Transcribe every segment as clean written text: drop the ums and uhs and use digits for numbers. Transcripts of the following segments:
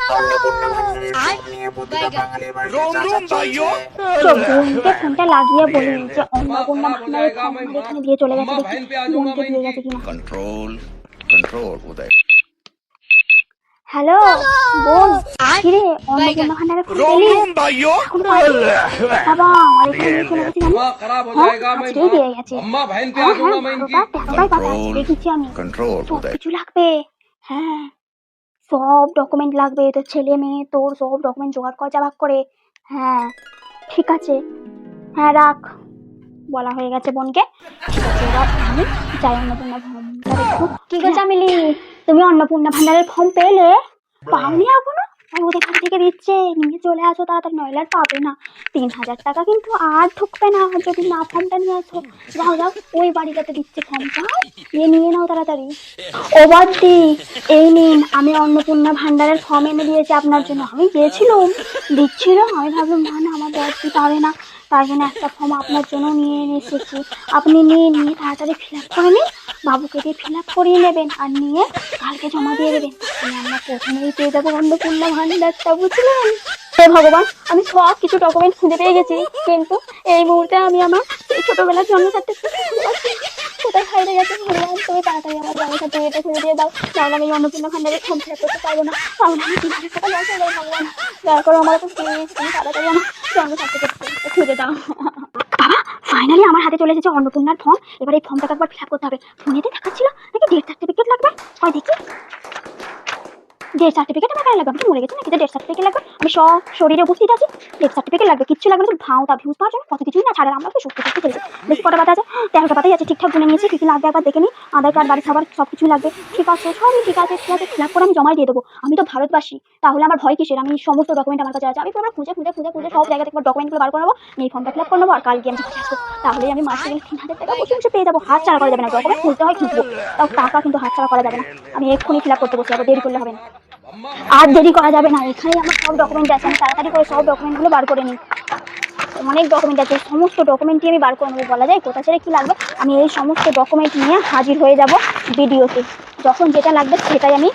বোনকে ফোনটা লাগিয়ে বলি যে অন্নপূর্ণা ভান্ডারের ফর্ম আমার এখানে দিয়ে চলে গেছে, দেখি বোনকে দিয়ে গেছে কিনা। হ্যালো বোন, কিরে অন্নপূর্ণা ভান্ডারের ফর্ম পেলি? এখন বাবা আমার এখানে দিয়ে চলে গেছে জানিস? আজকেই দিয়ে গেছে। হ্যাঁ হ্যাঁ, 12টাই পাবে, আজকে দিচ্ছি আমি। সব কিছু লাগবে, হ্যাঁ সব ডকুমেন্ট লাগবে, তোর ছেলে মেয়ে তোর সব ডকুমেন্ট জোগাড় কর, যা ভাগ করে। হ্যাঁ ঠিক আছে, হ্যাঁ রাখ, বলা হয়ে গেছে বোনকে। ঠিক আছে এবার আমি যাই অন্নপূর্ণা ফর্মটা দেখবো। কি গো চামেলি, তুমি অন্নপূর্ণা ভান্ডারের ফর্ম পেলে? পাওনি এখনো? ওদের এখান থেকে দিচ্ছে, নিয়ে চলে আসো তাড়াতাড়ি, নইলে আর পাবে না। 3,000 টাকা কিন্তু আর ঢুকবে না যদি না ফর্মটা নিয়ে আসো। যাও যাও, ওই বাড়িটাতে দিচ্ছে ফর্মটা, নিয়ে নাও তাড়াতাড়ি। ও বড়দি, এই নিন, আমি অন্নপূর্ণা ভান্ডারের ফর্ম এনে দিয়েছি আপনার জন্য। আমি গিয়েছিলাম দিচ্ছিল, আমি ভাবলাম না না আমার বড়দি পাবে না, তার জন্য একটা ফর্ম আপনার জন্য নিয়ে এসেছি। আপনি নিয়ে তাড়াতাড়ি ফিল আপ করে নিন, বাবুকে দিয়ে ফিল আপ করিয়ে নেবেন আর নিয়ে কালকে জমা দিয়ে দেবেন। আমরা প্রথমেই পেয়ে যাবো অন্নপূর্ণা ভান্ডারটা, বুঝলেন? হে ভগবান, আমি সব কিছু ডকুমেন্ট খুঁজে পেয়ে গেছি, কিন্তু এই মুহূর্তে আমি আমার সেই ছোটবেলার জন্ম সার্টিফিকেট কোথায় হারিয়ে গেছে। ভগবান তুমি তাড়াতাড়ি আমার জন্ম সার্টিফিকেটটা খুঁজে দিয়ে দাও, তাহলে আমি অন্নপূর্ণা ভান্ডারের ফর্ম ফিল আপ করতে পারবো না। তাহলে আমি 3,000 টাকা লস হয়ে যাবে। ভগবান দয়া করে আমার তো প্লিজ তুমি তাড়াতাড়ি আমার জন্ম সার্টিফিকেটটা খুঁজে দাও। বাবা ফাইনালি আমার হাতে চলে এসেছে অন্নপূর্ণার ফর্ম। এবার এই ফর্মটাকে একবার ফিল আপ করতে হবে। ফোনেতে দেখাচ্ছিল নাকি ডেথ সার্টিফিকেট লাগবে, হয় দেখি। ডেথ সার্টিফিকেট আমার কেন লাগবে? আমি মরে গেছি নাকি যে ডেথ সার্টিফিকেট লাগবে? আমি সব শরীরে উপস্থিত আছি, ডেথ সার্টিফিকেট লাগবে? কিচ্ছু লাগবে না, ভাওতা ভিউজ পাওয়ার জন্য কত কিছুই না ছাড়ার। আমরা তো সুস্থ সুস্থ চলছে, বেশি কটা পাতা আছে? 13টা পাতাই আছে, ঠিকঠাক গুনে নিয়েছি, কি কি লাগবে একবার দেখে নিই। আধার কার্ড, বাড়ি খাবার সব কিছুই লাগবে। ঠিক আছে সবই ঠিক আছে, ঠিক আছে ফিল আপ করে আমি জমাই দিয়ে দেবো। আমি তো ভারতবাসী, তাহলে আমার ভয় কিসের? আমি সমস্ত ডকুমেন্ট আমার কাছে আছে, আমি পুরো খুঁজে খুঁজে খুঁজে খুঁজে সব জায়গা থেকে ডকুমেন্টগুলো বার করে নেবো, এই ফর্মটা ফিল আপ করে নেবো আর কালকে আমি চলে আসবো। তাহলে আমি মাসে 3,000 টাকা বসে বসে পেয়ে যাবো, হাত ছাড়া করা যাবে না। ডকুমেন্ট খুঁজতে হয় খুঁজবো, তাও টাকা কিন্তু হাত ছাড়া করা যাবে না। আমি এক্ষুনি ফিল আপ করতে বসে যাবো, দেরি করলে হবে না, আর দেরি করা যাবে না। এখানে আমার সব ডকুমেন্ট আছে, আমি তাড়াতাড়ি করে সব ডকুমেন্টগুলো বার করে নিই। অনেক ডকুমেন্ট আছে, সমস্ত ডকুমেন্টই আমি বার করে নেবো। বলা যায় কোথা ছেড়ে কি লাগবে, আমি এই সমস্ত ডকুমেন্ট নিয়ে হাজির হয়ে যাব ভিডিওতে। যখন যেটা লাগবে সেটাই আমি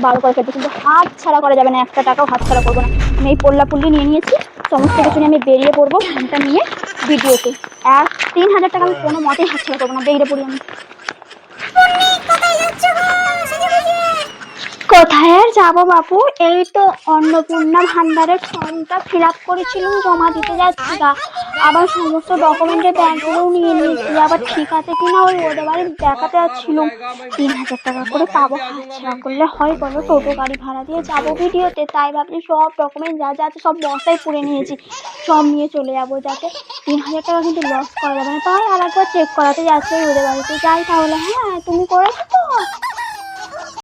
বার করে ফেলবো, কিন্তু হাত ছাড়া করা যাবে না, একটা টাকাও হাত ছাড়া করবো না। আমি এই পল্লাপুল্লি নিয়ে নিয়েছি, সমস্ত কিছু নিয়ে আমি বেরিয়ে পড়বো ফোনটা নিয়ে ভিডিওতে। আর 3,000 টাকা আমি কোনো মতেই হাত ছাড়া করবো না, বেরিয়ে পড়ি আমি। কোথায় আর যাবো বাবু, এই তো অন্নপূর্ণা ভান্ডারের ফর্মটা ফিল আপ করেছিলাম, জমা দিতে যাচ্ছি। আবার সমস্ত ডকুমেন্টের ব্যাগগুলোও নিয়ে নিয়েছি, আবার ঠিক আছে কিনা ওই ওদের বাড়ি দেখাতে যাচ্ছিলাম। 3,000 টাকা করে পাবো, হাতছাড়া করলে হয় বলো? টোটো গাড়ি ভাড়া দিয়ে যাবো ভিডিওতে, তাই ভাবছি সব ডকুমেন্ট যা যা আছে সব বস্তায় পুরে নিয়েছি, সব নিয়ে চলে যাবো, যাতে 3,000 টাকা কিন্তু লস করা যাবে না। তাই আর একবার চেক করাতে যাচ্ছে ওদের বাড়িতে, যাই তাহলে। হ্যাঁ তুমি করেছো তো?